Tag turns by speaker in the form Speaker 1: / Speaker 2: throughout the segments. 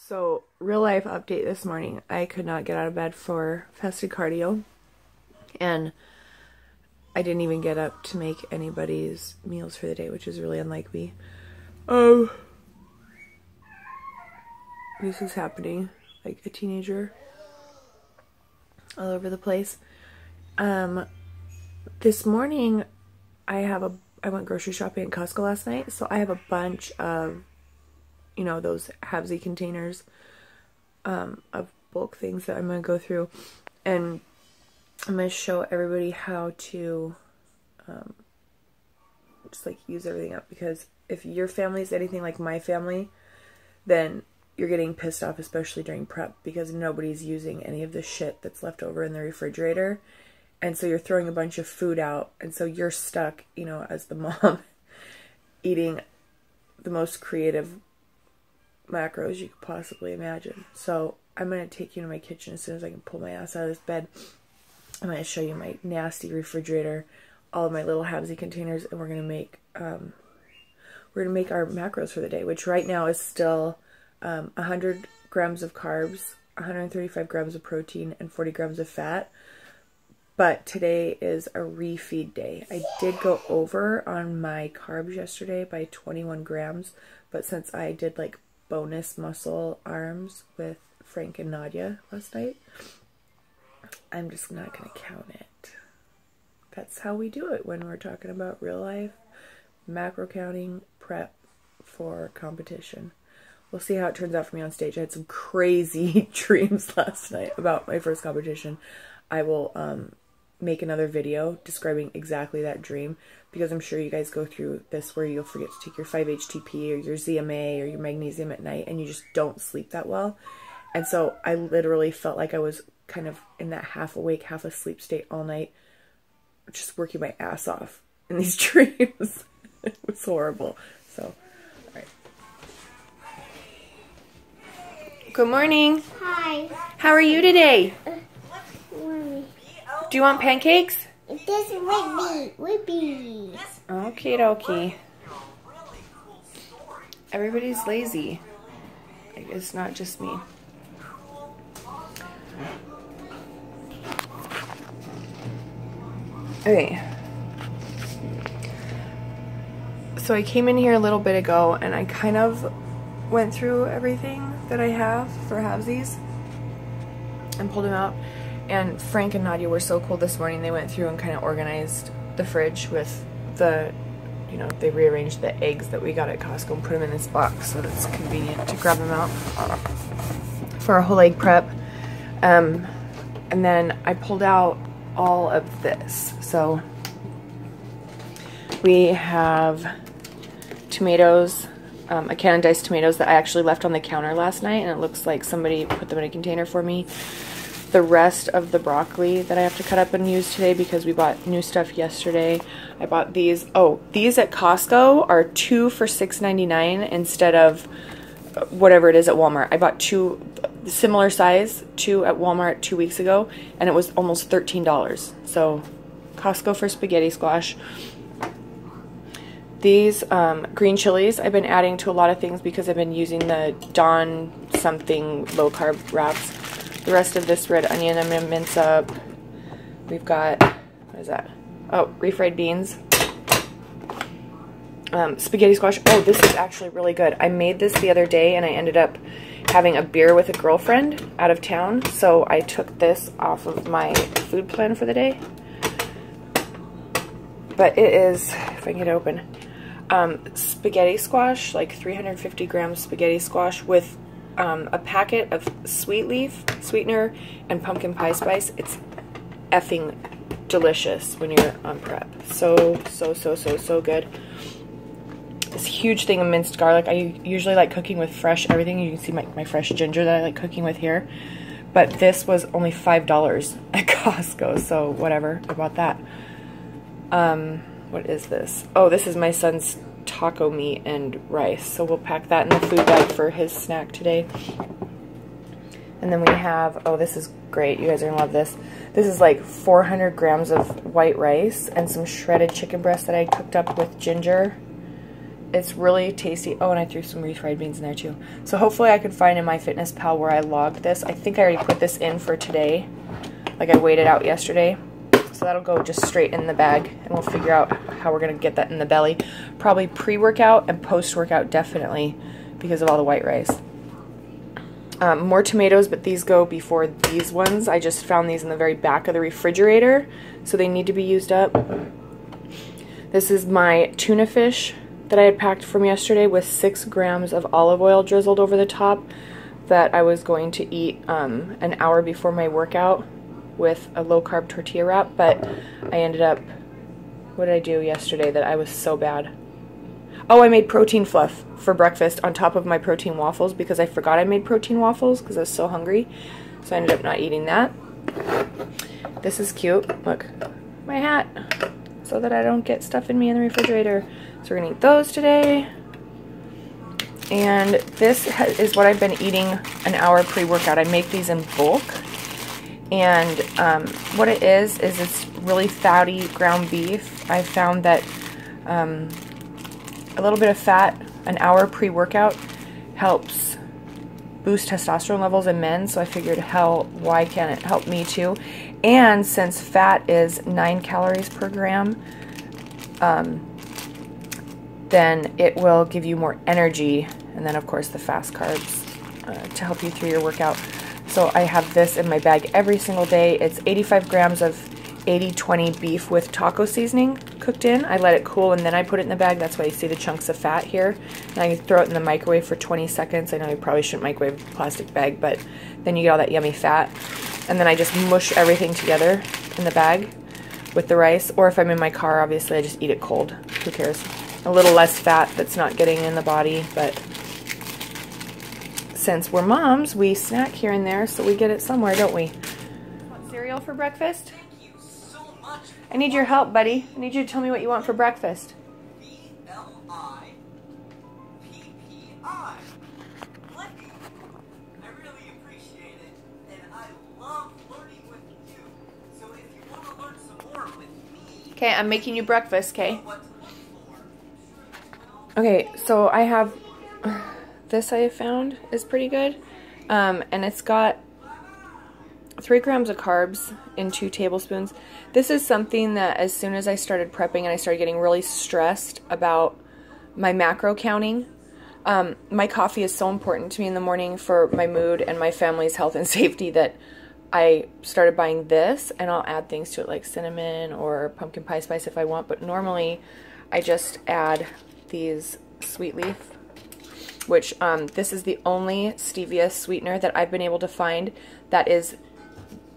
Speaker 1: So, real life update this morning. I could not get out of bed for fasted cardio, and I didn't even get up to make anybody's meals for the day, which is really unlike me. Oh, this is happening like a teenager all over the place. This morning I went grocery shopping at Costco last night, so I have a bunch of, you know, those halvesy containers of bulk things that I'm going to go through, and I'm going to show everybody how to just like use everything up, because if your family is anything like my family, then you're getting pissed off, especially during prep, because nobody's using any of the shit that's left over in the refrigerator, and so you're throwing a bunch of food out, and so you're stuck, you know, as the mom eating the most creative macros you could possibly imagine. So I'm going to take you to my kitchen as soon as I can pull my ass out of this bed. I'm going to show you my nasty refrigerator, all of my little halvesy containers, and we're going to make our macros for the day, which right now is still 100 grams of carbs, 135 grams of protein, and 40 grams of fat. But today is a refeed day. I did go over on my carbs yesterday by 21 grams, but since I did like bonus muscle arms with Frank and Nadia last night, I'm just not going to count it. That's how we do it when we're talking about real life macro counting prep for competition. We'll see how it turns out for me on stage. I had some crazy dreams last night about my first competition. I will make another video describing exactly that dream, because I'm sure you guys go through this where you'll forget to take your 5-HTP or your ZMA or your magnesium at night, and you just don't sleep that well. And so I literally felt like I was kind of in that half awake, half asleep state all night, just working my ass off in these dreams. It was horrible. So, all right. Good morning.
Speaker 2: Hi.
Speaker 1: How are you today?
Speaker 2: Mommy.
Speaker 1: Do you want pancakes?
Speaker 2: This whippy.
Speaker 1: Okie dokie. Everybody's lazy. It's not just me. Okay. So I came in here a little bit ago and I kind of went through everything that I have for halvesies and pulled them out. And Frank and Nadia were so cool this morning. They went through and kind of organized the fridge with the, you know, they rearranged the eggs that we got at Costco and put them in this box so that it's convenient to grab them out for a whole egg prep. And then I pulled out all of this. So we have tomatoes, a can of diced tomatoes that I actually left on the counter last night, and it looks like somebody put them in a container for me. The rest of the broccoli that I have to cut up and use today because we bought new stuff yesterday. I bought these. Oh, these at Costco are 2 for $6.99 instead of whatever it is at Walmart. I bought 2 similar size, 2 at Walmart 2 weeks ago, and it was almost $13. So Costco for spaghetti squash. These green chilies I've been adding to a lot of things because I've been using the Dawn something low carb wraps. The rest of this red onion I'm going to mince up. We've got, what is that? Oh, refried beans. Spaghetti squash. Oh, this is actually really good. I made this the other day and I ended up having a beer with a girlfriend out of town. So I took this off of my food plan for the day. But it is, if I can get it open, spaghetti squash, like 350 grams spaghetti squash with a packet of sweet leaf, sweetener, and pumpkin pie spice. It's effing delicious when you're on prep. So good. This huge thing of minced garlic. I usually like cooking with fresh everything. You can see my fresh ginger that I like cooking with here. But this was only $5 at Costco, so whatever. I bought that. What is this? Oh, this is my son's taco meat and rice, so we'll pack that in the food bag for his snack today. And then we have, oh, this is great, you guys are gonna love this. This is like 400 grams of white rice and some shredded chicken breast that I cooked up with ginger it's really tasty. Oh, and I threw some refried beans in there too. So hopefully I could find in MyFitnessPal where I logged this. I think I already put this in for today. Like I weighed it out yesterday. So that'll go just straight in the bag, and we'll figure out how we're going to get that in the belly. Probably pre-workout and post-workout definitely because of all the white rice. More tomatoes, but these go before these ones. I just found these in the very back of the refrigerator, so they need to be used up. This is my tuna fish that I had packed from yesterday with 6 grams of olive oil drizzled over the top that I was going to eat an hour before my workout with a low-carb tortilla wrap, but I ended up, what did I do yesterday that I was so bad? Oh, I made protein fluff for breakfast on top of my protein waffles because I forgot I made protein waffles because I was so hungry, so I ended up not eating that. This is cute. Look, my hat, so that I don't get stuff in me in the refrigerator. So we're gonna eat those today. And this is what I've been eating an hour pre-workout. I make these in bulk. And what it is it's really fatty ground beef. I found that a little bit of fat an hour pre-workout helps boost testosterone levels in men, so I figured why can't it help me too? And since fat is 9 calories per gram, then it will give you more energy, and then of course the fast carbs to help you through your workout. So I have this in my bag every single day. It's 85 grams of 80-20 beef with taco seasoning cooked in. I let it cool and then I put it in the bag. That's why you see the chunks of fat here. And I throw it in the microwave for 20 seconds. I know you probably shouldn't microwave a plastic bag, but then you get all that yummy fat. And then I just mush everything together in the bag with the rice. Or if I'm in my car, obviously I just eat it cold. Who cares? A little less fat that's not getting in the body, but since we're moms, we snack here and there, so we get it somewhere, don't we? Want cereal for breakfast?
Speaker 3: Thank you so much.
Speaker 1: I need your help, buddy. I need you to tell me what you want for breakfast.
Speaker 3: BLIPPI. Flippy. I really appreciate it, and I love learning with you. So if you want to learn some more with me,
Speaker 1: Okay, I'm making you breakfast, okay?
Speaker 3: what to look for.
Speaker 1: Okay, so I have... This I have found is pretty good. And it's got 3 grams of carbs in 2 tablespoons. This is something that as soon as I started prepping and I started getting really stressed about my macro counting, my coffee is so important to me in the morning for my mood and my family's health and safety that I started buying this, and I'll add things to it like cinnamon or pumpkin pie spice if I want, but normally I just add these sweet leaf, which this is the only stevia sweetener that I've been able to find that is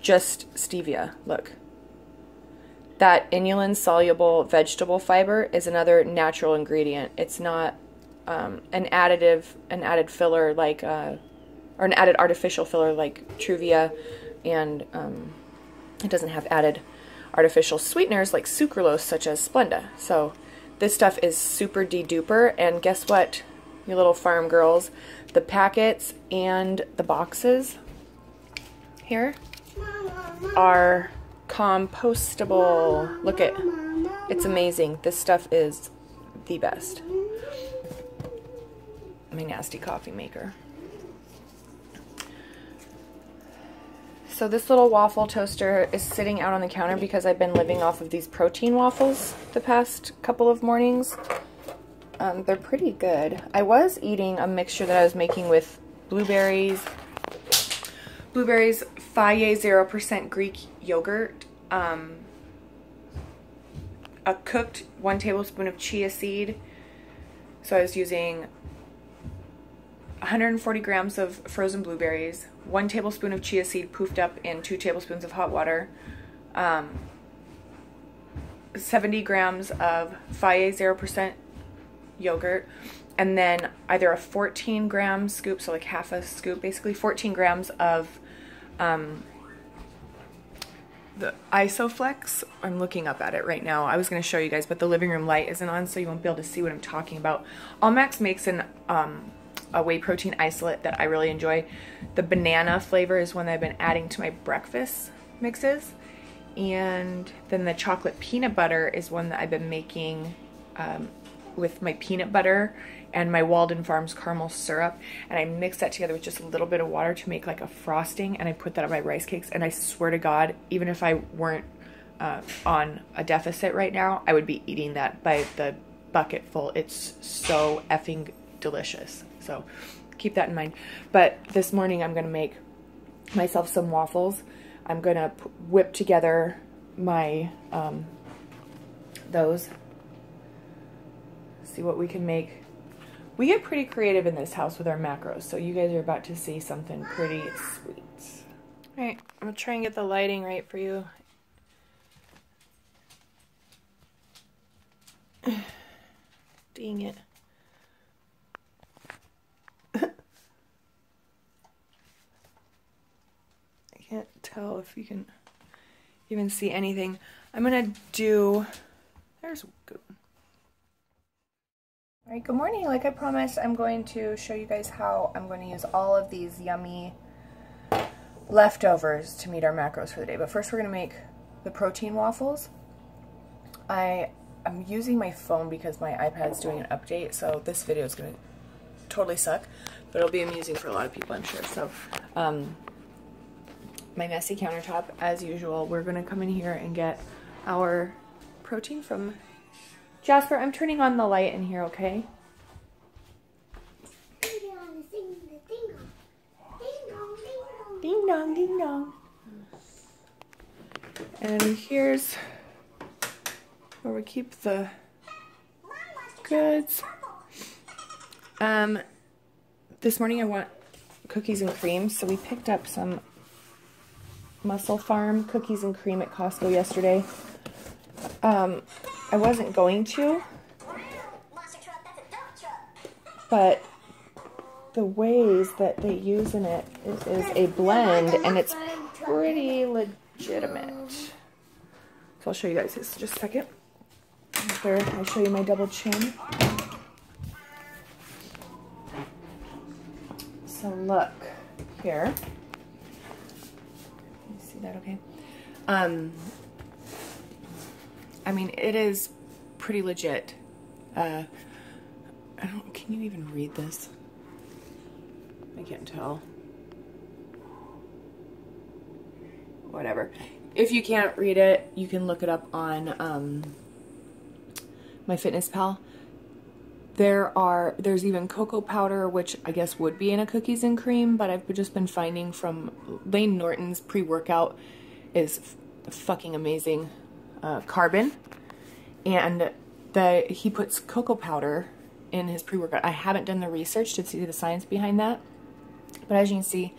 Speaker 1: just stevia. Look. That inulin-soluble vegetable fiber is another natural ingredient. It's not an added filler like, or an added artificial filler like Truvia, and it doesn't have added artificial sweeteners like sucralose such as Splenda. So this stuff is super de-duper, and guess what, you little farm girls? The packets and the boxes here are compostable. Look at, it's amazing. This stuff is the best. My nasty coffee maker. So this little waffle toaster is sitting out on the counter because I've been living off of these protein waffles the past couple of mornings. They're pretty good. I was eating a mixture that I was making with blueberries, Faye 0% Greek yogurt, a cooked 1 tablespoon of chia seed. So I was using 140 grams of frozen blueberries, 1 tablespoon of chia seed poofed up in 2 tablespoons of hot water, 70 grams of Faye 0% yogurt, and then either a 14 gram scoop, so like half a scoop, basically 14 grams of the Isoflex. I'm looking up at it right now. I was going to show you guys, but the living room light isn't on, so you won't be able to see what I'm talking about. Allmax makes a whey protein isolate that I really enjoy. The banana flavor is one that I've been adding to my breakfast mixes, and then the chocolate peanut butter is one that I've been making with my peanut butter and my Walden Farms caramel syrup, and I mix that together with just a little bit of water to make like a frosting, and I put that on my rice cakes, and I swear to God, even if I weren't on a deficit right now, I would be eating that by the bucket full. It's so effing delicious. So keep that in mind. But this morning I'm going to make myself some waffles. I'm going to whip together my those. See what we can make. We get pretty creative in this house with our macros, so you guys are about to see something pretty sweet. All right, I'm going to try and get the lighting right for you. Dang it. I can't tell if you can even see anything. I'm gonna do, there's good. All right, good morning. Like I promised, I'm going to show you guys how I'm going to use all of these yummy leftovers to meet our macros for the day. But first we're gonna make the protein waffles. I'm using my phone because my iPad's doing an update, so this video is going to totally suck, but it'll be amusing for a lot of people, I'm sure. So, my messy countertop, as usual, we're going to come in here and get our protein from Jasper. I'm turning on the light in here, okay? Ding dong, ding dong. And here's where we keep the goods. This morning I want cookies and cream, so we picked up some Muscle Farm cookies and cream at Costco yesterday. I wasn't going to, but the ways that they use in it is a blend, and it's pretty legitimate. So I'll show you guys this in just a second. After I show you my double chin. So look here. You see that okay? I mean, it is pretty legit. Can you even read this? I can't tell. Whatever. If you can't read it, you can look it up on MyFitnessPal. There's even cocoa powder, which I guess would be in a cookies and cream, but I've just been finding from Lane Norton's pre-workout is fucking amazing carbon, and he puts cocoa powder in his pre-workout. I haven't done the research to see the science behind that, but as you can see,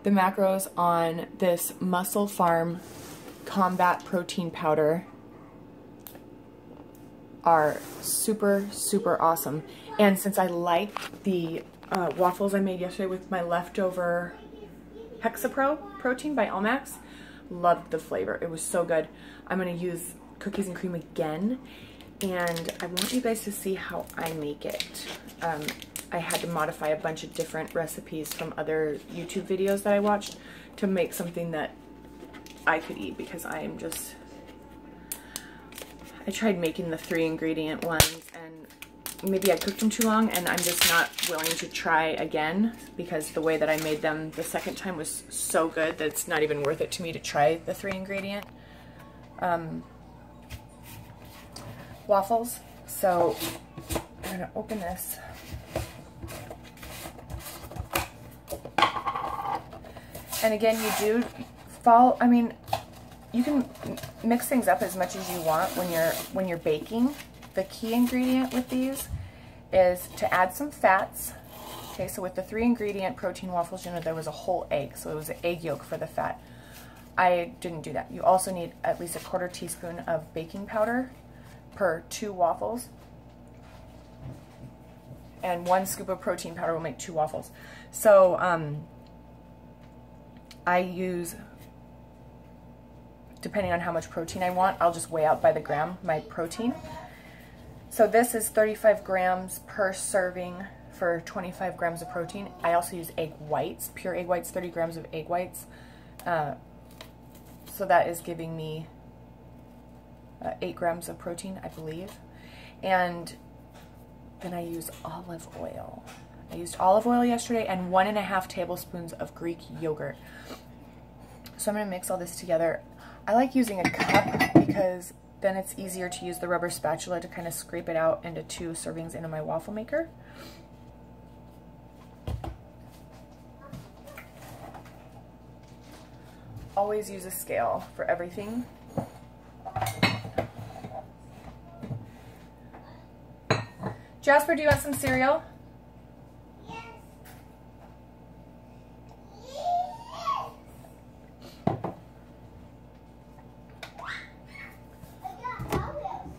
Speaker 1: the macros on this Muscle Farm Combat Protein Powder are super, super awesome. And since I like the waffles I made yesterday with my leftover Hexapro protein by Almax, loved the flavor. It was so good. I'm going to use cookies and cream again, and I want you guys to see how I make it. I had to modify a bunch of different recipes from other YouTube videos that I watched to make something that I could eat, because I tried making the 3-ingredient ones, and maybe I cooked them too long, and I'm just not willing to try again, because the way that I made them the second time was so good that it's not even worth it to me to try the 3-ingredient waffles. So I'm gonna open this. And again, you do follow, I mean, you can mix things up as much as you want when you're baking. The key ingredient with these is to add some fats. Okay, so with the 3-ingredient protein waffles, you know, there was a whole egg, so it was an egg yolk for the fat. I didn't do that. You also need at least a 1/4 teaspoon of baking powder per 2 waffles. And 1 scoop of protein powder will make 2 waffles. So I use, depending on how much protein I want, I'll just weigh out by the gram my protein. So this is 35 grams per serving for 25 grams of protein. I also use egg whites, pure egg whites, 30 grams of egg whites. So that is giving me 8 grams of protein, I believe. And then I use olive oil. I used olive oil yesterday and 1.5 tablespoons of Greek yogurt. So I'm going to mix all this together. I like using a cup because then it's easier to use the rubber spatula to kind of scrape it out into 2 servings into my waffle maker. Always use a scale for everything. Jasper, do you want some cereal?
Speaker 2: Yes.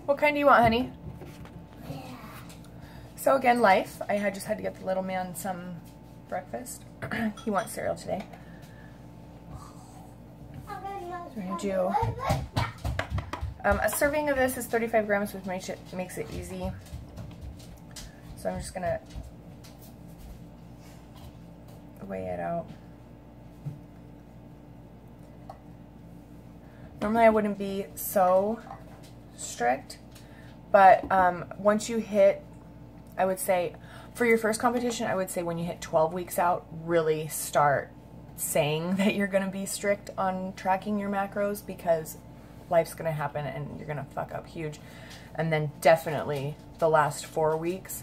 Speaker 1: What kind do you want, honey? So again, life. I just had to get the little man some breakfast. He wants cereal today. So we're going to do a serving of this is 35 grams, which makes it easy. So I'm just going to weigh it out. Normally I wouldn't be so strict, but once you hit, I would say, for your first competition, I would say when you hit 12 weeks out, really start saying that you're going to be strict on tracking your macros, because life's going to happen and you're going to fuck up huge. And then definitely the last 4 weeks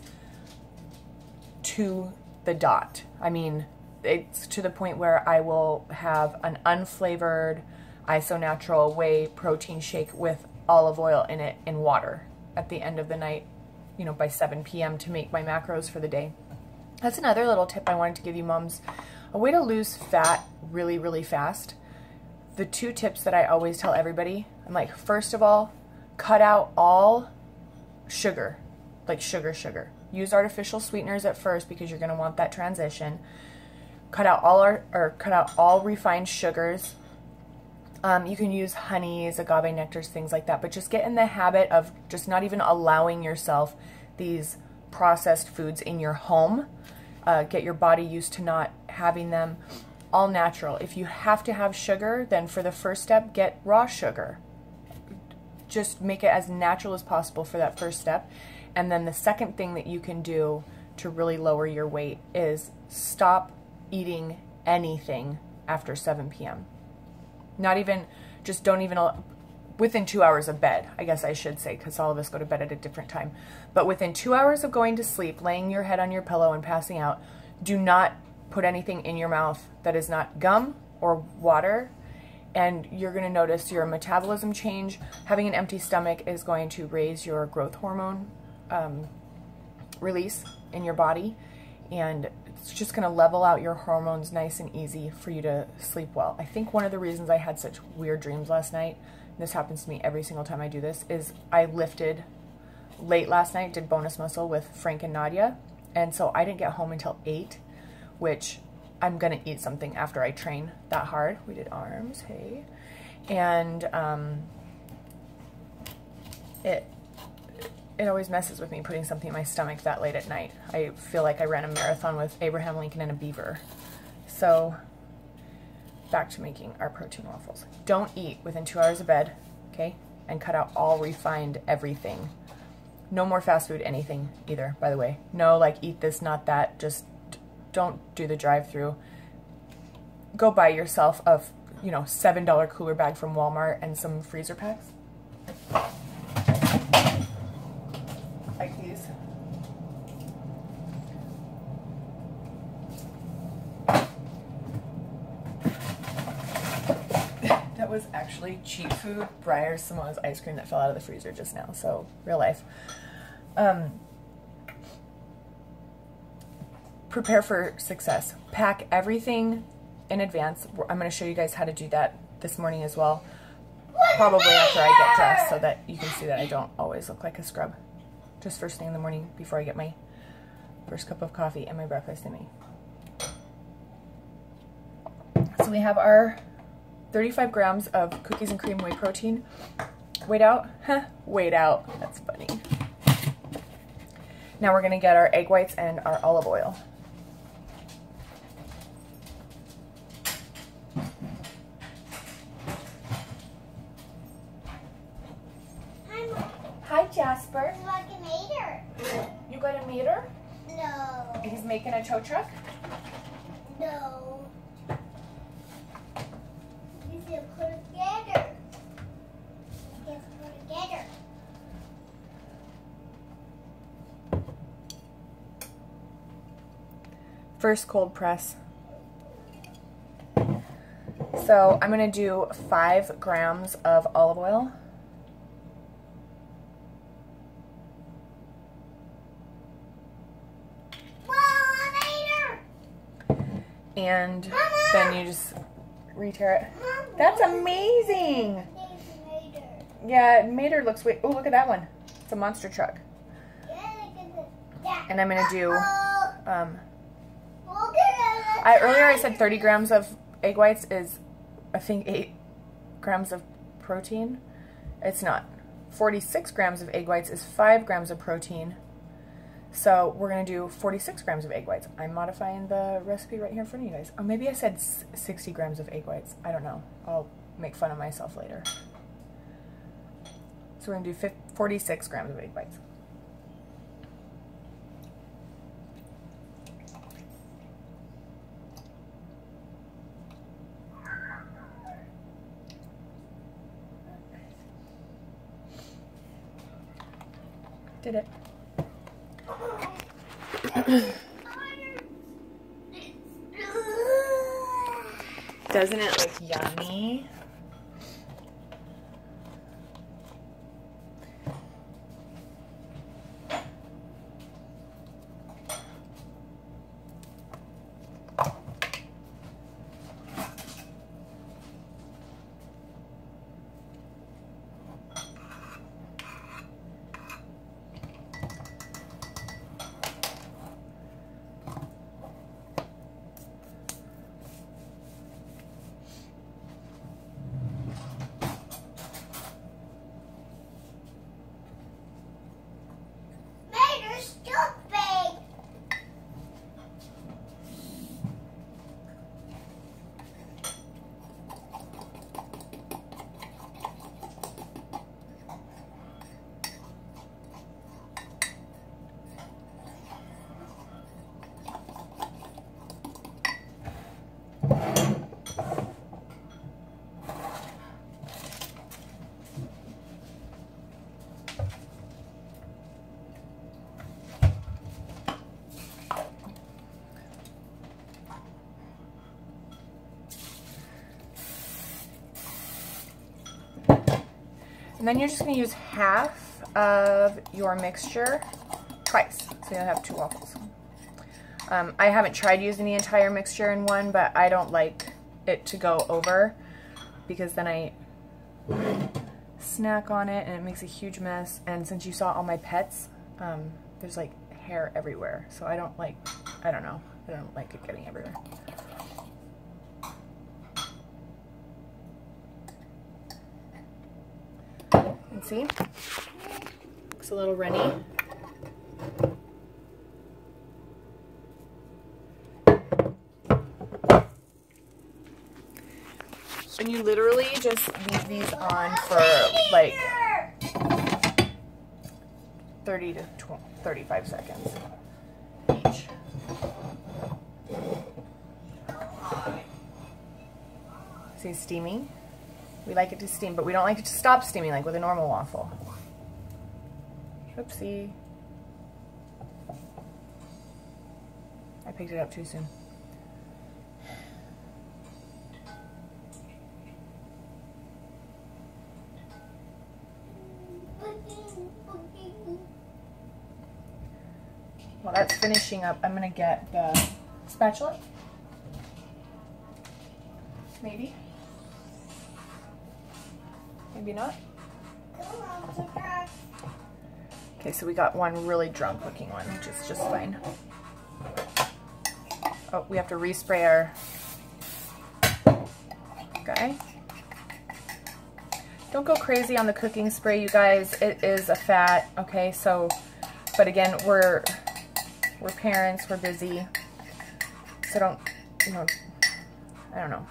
Speaker 1: to the dot. I mean, it's to the point where I will have an unflavored ISO natural whey protein shake with olive oil in it in water at the end of the night, you know, by 7 p.m. to make my macros for the day. That's another little tip I wanted to give you moms. A way to lose fat really, really fast. The 2 tips that I always tell everybody, I'm like, first of all, cut out all sugar, like sugar. Use artificial sweeteners at first because you're going to want that transition. Cut out all refined sugars. You can use honeys, agave nectars, things like that, but just get in the habit of just not even allowing yourself these processed foods in your home. Get your body used to not having them. All natural. If you have to have sugar, then for the first step, get raw sugar. Just make it as natural as possible for that first step. And then the second thing that you can do to really lower your weight is stop eating anything after 7 p.m. Not even, just don't even, within 2 hours of bed, I guess I should say, because all of us go to bed at a different time. But within 2 hours of going to sleep, laying your head on your pillow and passing out, do not put anything in your mouth that is not gum or water. And you're going to notice your metabolism change. Having an empty stomach is going to raise your growth hormone release in your body. And it's just going to level out your hormones nice and easy for you to sleep well. I think one of the reasons I had such weird dreams last night, and this happens to me every single time I do this, is I lifted late last night, did bonus muscle with Frank and Nadia. And so I didn't get home until 8, which I'm going to eat something after I train that hard. We did arms, hey. And it always messes with me putting something in my stomach that late at night. I feel like I ran a marathon with Abraham Lincoln and a beaver. So back to making our protein waffles. Don't eat within 2 hours of bed, okay? And cut out all refined everything. No more fast food, anything either, by the way. No, like, eat this, not that. Just don't do the drive-through. Go buy yourself a, you know, $7 cooler bag from Walmart and some freezer packs. Like these. That was actually cheap food, Briar Samoa's ice cream that fell out of the freezer just now, so real life. Prepare for success. Pack everything in advance. I'm going to show you guys how to do that this morning as well. Probably after I get dressed, so that you can see that I don't always look like a scrub. Just first thing in the morning before I get my first cup of coffee and my breakfast in me. So we have our 35 grams of cookies and cream whey protein. Weighed out? Huh, weighed out. That's funny. Now we're going to get our egg whites and our olive oil. Hi, Jasper.
Speaker 2: Like an eater.
Speaker 1: You got a Mater?
Speaker 2: No.
Speaker 1: He's making a tow truck?
Speaker 2: No. You can put it together. You can put it together.
Speaker 1: First cold press. So I'm going to do 5 grams of olive oil. And then you just re-tear it. That's amazing! Yeah, Mater looks way. Oh, look at that one. It's a monster truck. And I'm going to do, earlier I said 30 grams of egg whites is, I think, 8 grams of protein. It's not. 46 grams of egg whites is 5 grams of protein. So we're going to do 46 grams of egg whites. I'm modifying the recipe right here in front of you guys. Oh, maybe I said 60 grams of egg whites. I don't know. I'll make fun of myself later. So we're going to do 46 grams of egg whites. Did it. Doesn't it look yummy? And then you're just going to use half of your mixture twice, so you'll have 2 waffles. I haven't tried using the entire mixture in one, but I don't like it to go over because then I snack on it and it makes a huge mess. And since you saw all my pets, there's like hair everywhere, so I don't like it getting everywhere. And see, looks a little runny. And you literally just leave these on for like 30 to 35 seconds each. See, steaming. We like it to steam, but we don't like it to stop steaming like with a normal waffle. Oopsie. I picked it up too soon. While that's finishing up, I'm going to get the spatula. Maybe. Maybe not. Okay, so we got one really drunk looking one, which is just fine. Oh, we have to respray our guy. Don't go crazy on the cooking spray, you guys. It is a fat, okay? So, but again, we're parents, we're busy. So don't, you know, I don't know.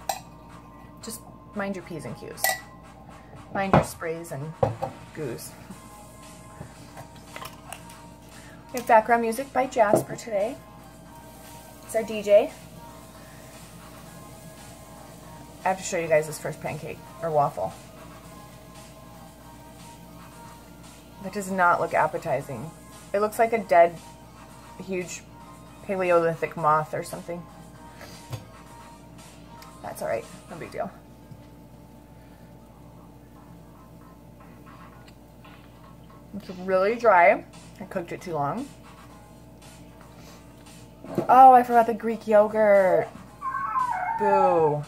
Speaker 1: Just mind your P's and Q's. Mind your sprays and goos. We have background music by Jasper today. It's our DJ. I have to show you guys this first pancake, or waffle. That does not look appetizing. It looks like a dead, huge Paleolithic moth or something. That's alright, no big deal. It's really dry. I cooked it too long. Oh, I forgot the Greek yogurt. Boo.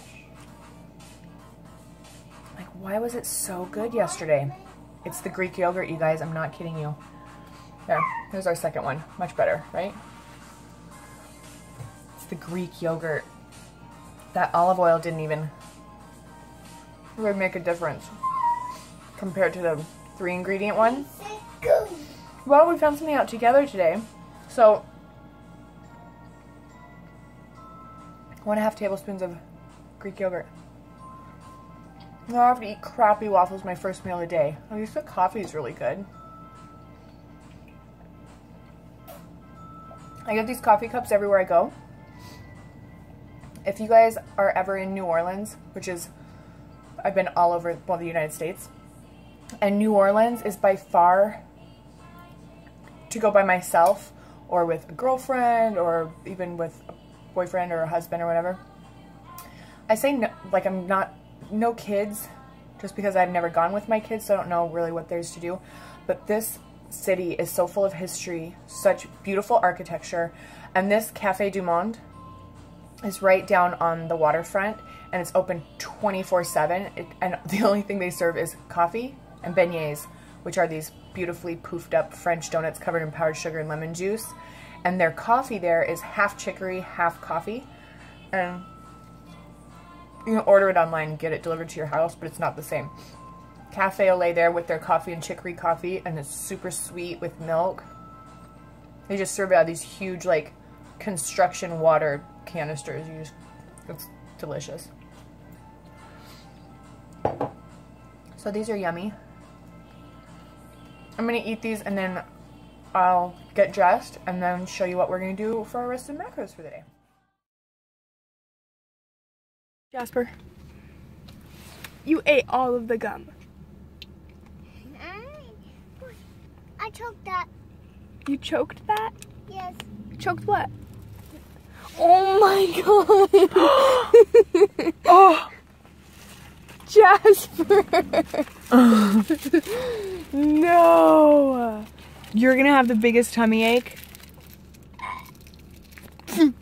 Speaker 1: Like, why was it so good yesterday? It's the Greek yogurt, you guys. I'm not kidding you. There, here's our second one. Much better, right? It's the Greek yogurt. That olive oil didn't even really make a difference compared to the 3-ingredient one. Well, we found something out together today. So, 1.5 tablespoons of Greek yogurt. Now I have to eat crappy waffles my first meal of the day. At least the coffee is really good. I get these coffee cups everywhere I go. If you guys are ever in New Orleans, which is, I've been all over, well, the United States, and New Orleans is by far, to go by myself or with a girlfriend or even with a boyfriend or a husband or whatever. I say no, like I'm not, no kids, just because I've never gone with my kids, so I don't know really what there's to do. But this city is so full of history, such beautiful architecture, and this Café du Monde is right down on the waterfront, and it's open 24/7. And the only thing they serve is coffee and beignets, which are these beautifully poofed up French donuts covered in powdered sugar and lemon juice. And their coffee there is half chicory, half coffee. And you can order it online and get it delivered to your house, but it's not the same. Cafe au lait there with their coffee and chicory coffee, and it's super sweet with milk. They just serve it out of these huge, like, construction water canisters. It's delicious. So these are yummy. I'm gonna eat these and then I'll get dressed and then show you what we're gonna do for our rest of the macros for the day. Jasper, you ate all of the gum.
Speaker 2: I choked that.
Speaker 1: You choked that?
Speaker 2: Yes.
Speaker 1: Choked what? Oh my god! Oh! Jasper! No! You're gonna have the biggest tummy ache. So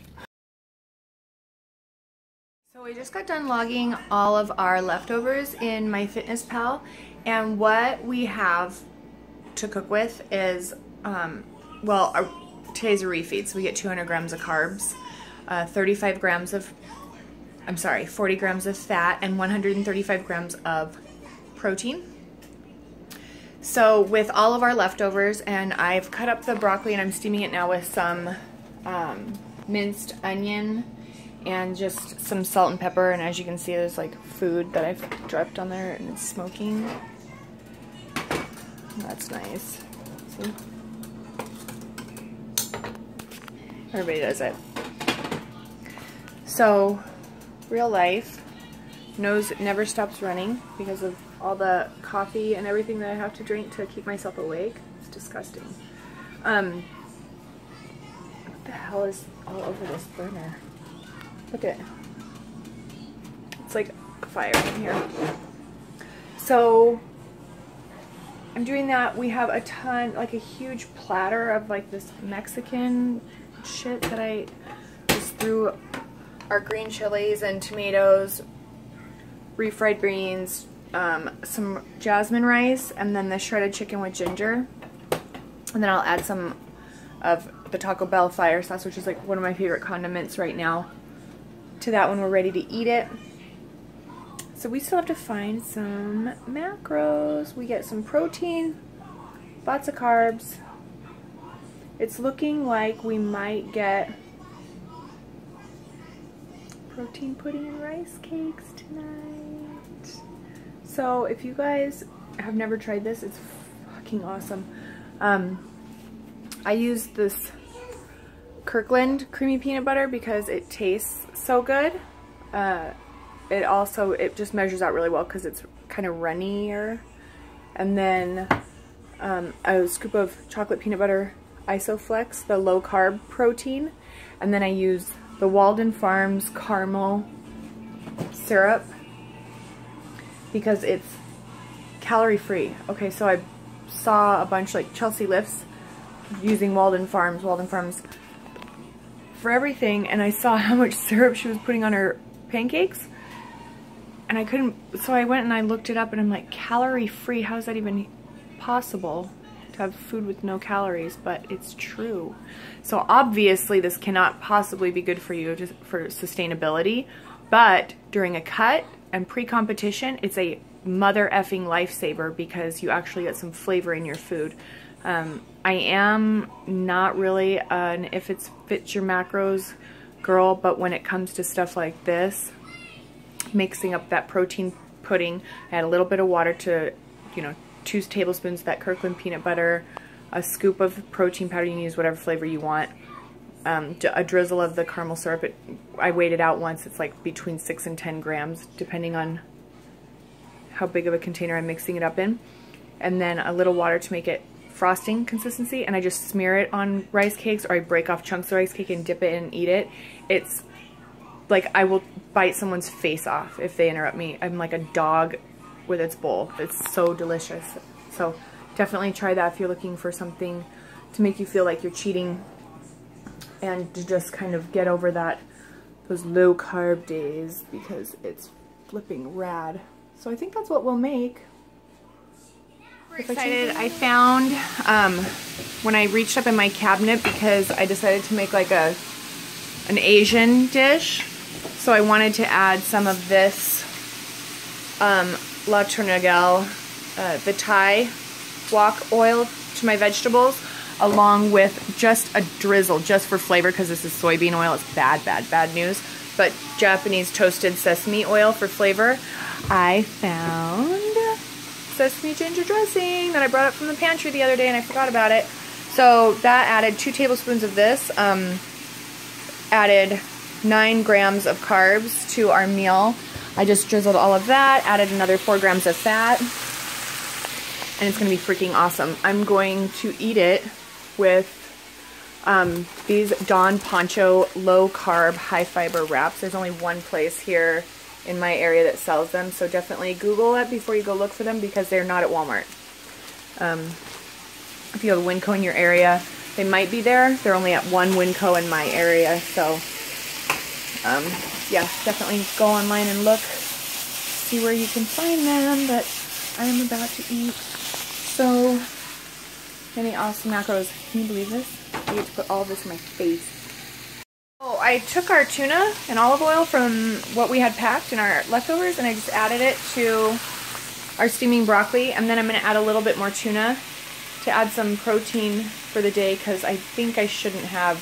Speaker 1: we just got done logging all of our leftovers in MyFitnessPal, and what we have to cook with is, today's a refeed, so we get 200 grams of carbs, 40 grams of fat, and 135 grams of protein. So with all of our leftovers, and I've cut up the broccoli and I'm steaming it now with some minced onion and just some salt and pepper, and as you can see there's like food that I've dropped on there and it's smoking. That's nice. See? Everybody does it. So, real life, nose never stops running because of all the coffee and everything that I have to drink to keep myself awake. It's disgusting. What the hell is all over this burner? Look at it. It's like fire in here. So, I'm doing that. We have a ton, like a huge platter of like this Mexican shit that I just threw our green chilies and tomatoes, refried beans, some jasmine rice, and then the shredded chicken with ginger. And then I'll add some of the Taco Bell fire sauce, which is like one of my favorite condiments right now, to that when we're ready to eat it. So we still have to find some macros. We get some protein, lots of carbs. It's looking like we might get protein pudding and rice cakes tonight. So if you guys have never tried this, it's fucking awesome. I use this Kirkland creamy peanut butter because it tastes so good. It just measures out really well because it's kind of runnier. And then a scoop of chocolate peanut butter Isoflex, the low carb protein. And then I use the Walden Farms caramel syrup because it's calorie free. Okay, so I saw a bunch like Chelsea Lifts using Walden Farms for everything, and I saw how much syrup she was putting on her pancakes, and I couldn't, so I went and I looked it up, and I'm like, calorie free, how is that even possible to have food with no calories? But it's true. So obviously this cannot possibly be good for you just for sustainability, but during a cut and pre-competition, it's a mother effing lifesaver because you actually get some flavor in your food. I am not really an if it fits your macros girl, but when it comes to stuff like this, mixing up that protein pudding, add a little bit of water to, 2 tablespoons of that Kirkland peanut butter, a scoop of protein powder, you can use whatever flavor you want, a drizzle of the caramel syrup. I weighed it out once, it's like between 6 and 10 grams depending on how big of a container I'm mixing it up in, and then a little water to make it frosting consistency, and I just smear it on rice cakes, or I break off chunks of rice cake and dip it and eat it. It's like I will bite someone's face off if they interrupt me. I'm like a dog with its bowl. It's so delicious. So definitely try that if you're looking for something to make you feel like you're cheating and to just kind of get over those low carb days, because it's flipping rad. So I think that's what we'll make. We're excited. I found, when I reached up in my cabinet, because I decided to make like an Asian dish, so I wanted to add some of this La Tournegal, the Thai wok oil to my vegetables, along with just a drizzle, just for flavor, because this is soybean oil. It's bad, bad, bad news. But Japanese toasted sesame oil for flavor. I found sesame ginger dressing that I brought up from the pantry the other day and I forgot about it. So that added 2 tablespoons of this, added 9 grams of carbs to our meal. I just drizzled all of that, added another 4 grams of fat, and it's going to be freaking awesome. I'm going to eat it with these Don Poncho low carb high fiber wraps. There's only one place here in my area that sells them, so definitely Google it before you go look for them, because they're not at Walmart. If you have a Winco in your area, they might be there. They're only at one Winco in my area, so yeah, definitely go online and look, see where you can find them. But I am about to eat so many awesome macros. Can you believe this? I get to put all of this in my face. Oh, I took our tuna and olive oil from what we had packed in our leftovers, and I just added it to our steaming broccoli, and then I'm going to add a little bit more tuna to add some protein for the day, because I think I shouldn't have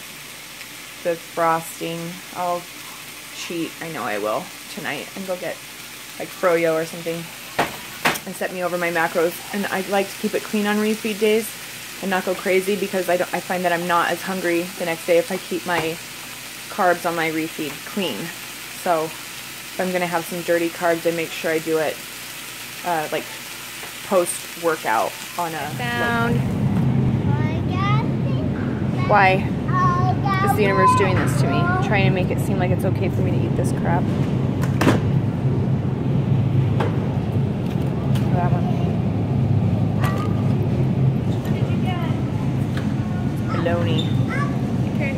Speaker 1: the frosting. I'll cheat, I know I will, tonight, and go get like froyo or something and set me over my macros. And I'd like to keep it clean on refeed days and not go crazy, because I find that I'm not as hungry the next day if I keep my carbs on my refeed clean. So if I'm gonna have some dirty carbs, I make sure I do it like post workout on a found. Why is the universe doing this to me? Trying to make it seem like it's okay for me to eat this crap. That one. Bologna. Okay,